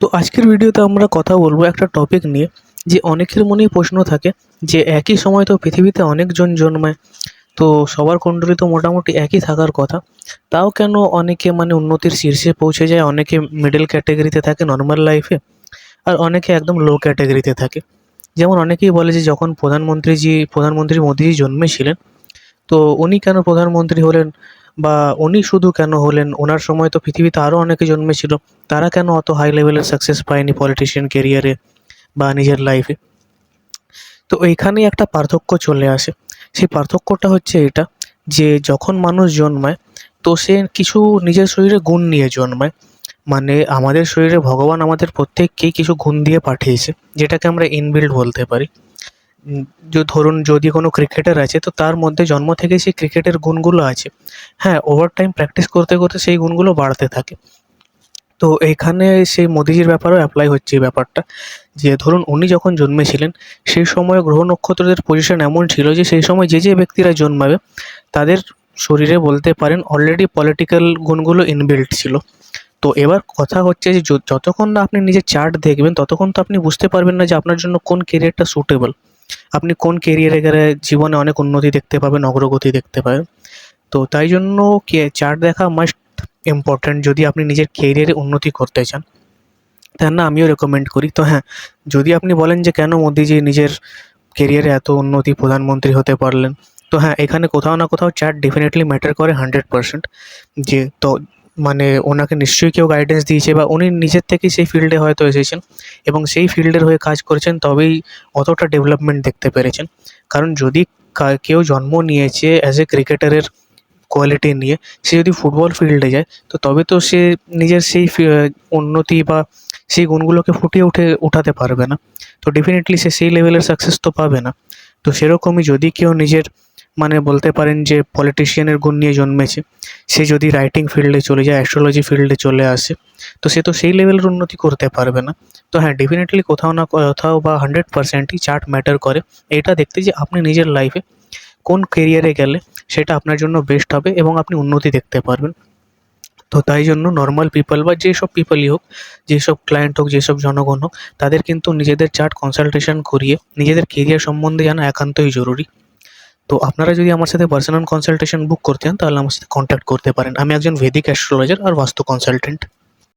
তো আজকের ভিডিওতে আমরা কথা বলবো একটা টপিক নিয়ে, যে অনেকের মনেই প্রশ্ন থাকে যে একই সময় তো পৃথিবীতে অনেকজন জন্মায়, তো সবার কুণ্ডলী তো মোটামুটি একই থাকার কথা, তাও কেন অনেকে উন্নতির শীর্ষে পৌঁছে যায়, অনেকে মিডল ক্যাটাগরিতে থাকে নর্মাল লাইফে, আর অনেকে একদম লো ক্যাটাগরিতে থাকে। যেমন অনেকেই বলে যে যখন প্রধানমন্ত্রী মোদিজি জন্মেছিলেন, তো উনি কেন প্রধানমন্ত্রী হলেন, বা উনি শুধু কেন হলেন, ওনার সময় তো পৃথিবীতে আরও অনেকে জন্মেছিল, তারা কেন অত হাই লেভেলের সাকসেস পায়নি পলিটিশিয়ান কেরিয়ারে বা নিজের লাইফে। তো এইখানেই একটা পার্থক্য চলে আসে। সেই পার্থক্যটা হচ্ছে এটা, যে যখন মানুষ জন্মায়, তো সে কিছু নিজের শরীরে গুণ নিয়ে জন্মায়। আমাদের শরীরে ভগবান আমাদের প্রত্যেককেই কিছু গুণ দিয়ে পাঠিয়েছে, যেটাকে আমরা ইনবিল্ট বলতে পারি। ধরুন যদি কোনো ক্রিকেটার আছে, তো তার মধ্যে জন্ম থেকেই সেই ক্রিকেটের গুণগুলো আছে। হ্যাঁ, ওভার টাইম প্র্যাকটিস করতে করতে সেই গুণগুলো বাড়তে থাকে। তো এইখানে সেই মোদিজির ব্যাপারেও অ্যাপ্লাই হচ্ছে এই ব্যাপারটা, যে ধরুন উনি যখন জন্মেছিলেন, সেই সময় গ্রহ নক্ষত্রদের পজিশন এমন ছিল যে সেই সময় যে ব্যক্তিরা জন্মাবে, তাদের শরীরে বলতে পারেন অলরেডি পলিটিক্যাল গুণগুলো ইনবিল্ট ছিল। তো এবার কথা হচ্ছে যে যতক্ষণ না আপনি নিজের চার্ট দেখবেন, ততক্ষণ তো আপনি বুঝতে পারবেন না যে আপনার জন্য কোন কেরিয়ারটা সুটেবল। আপনি কোন কেরিয়ারে গেলে জীবনে অনেক উন্নতি দেখতে পাবেন, অগ্রগতি দেখতে পাবেন। তো তাই জন্য চার্ট দেখা মাস্ট ইম্পর্ট্যান্ট যদি আপনি নিজের কেরিয়ারে উন্নতি করতে চান। তাই না, আমিও রেকমেন্ড করি। তো হ্যাঁ, যদি আপনি বলেন যে কেন মোদিজি নিজের কেরিয়ারে এত উন্নতি, প্রধানমন্ত্রী হতে পারলেন, তো হ্যাঁ, এখানে কোথাও না কোথাও চার্ট ডেফিনেটলি ম্যাটার করে 100%। যে তো ওনাকে নিশ্চয়ই কেউ গাইডেন্স দিয়েছে, বা উনি নিজের থেকেই সেই ফিল্ডে হয়তো এসেছেন এবং সেই ফিল্ডের হয়ে কাজ করেছেন, তবেই অতটা ডেভেলপমেন্ট দেখতে পেরেছেন। কারণ যদি কেউ জন্ম নিয়েছে অ্যাজ এ ক্রিকেটারের কোয়ালিটি নিয়ে, সে যদি ফুটবল ফিল্ডে যায়, তো তবে তো সে নিজের সেই উন্নতি বা সেই গুণগুলোকে ফুটিয়ে উঠাতে পারবে না। তো ডেফিনেটলি সে সেই লেভেলের সাকসেস তো পাবে না। তো সেরকমই যদি কেউ নিজের বলতে পারেন যে পলিটিশিয়ানের গুণ নিয়ে জন্মেছে, সে যদি রাইটিং ফিল্ডে চলে যায়, অ্যাস্ট্রোলজি ফিল্ডে চলে আসে, তো সে তো সেই লেভেলের উন্নতি করতে পারবে না। তো হ্যাঁ, ডেফিনেটলি কোথাও না কোথাও বা 100%ই চার্ট ম্যাটার করে এটা দেখতে, যে আপনি নিজের লাইফে কোন কেরিয়ারে গেলে সেটা আপনার জন্য বেস্ট হবে এবং আপনি উন্নতি দেখতে পারবেন। তো তাই জন্য নর্মাল পিপল বা যেসব পিপলই হোক, যেসব ক্লায়েন্ট হোক, যেসব জনগণ হোক, তাদের কিন্তু নিজেদের চার্ট কনসালটেশন করিয়ে নিজেদের কেরিয়ার সম্বন্ধে জানা একান্তই জরুরি। তো আপনারা যদি আমার সাথে পার্সোনাল কনসালটেশন বুক করতে চান, তাহলে আমার সাথে কন্ট্যাক্ট করতে পারেন। আমি একজন ভেদিক অ্যাস্ট্রোলজার আর বাস্তু কনসালটেন্ট।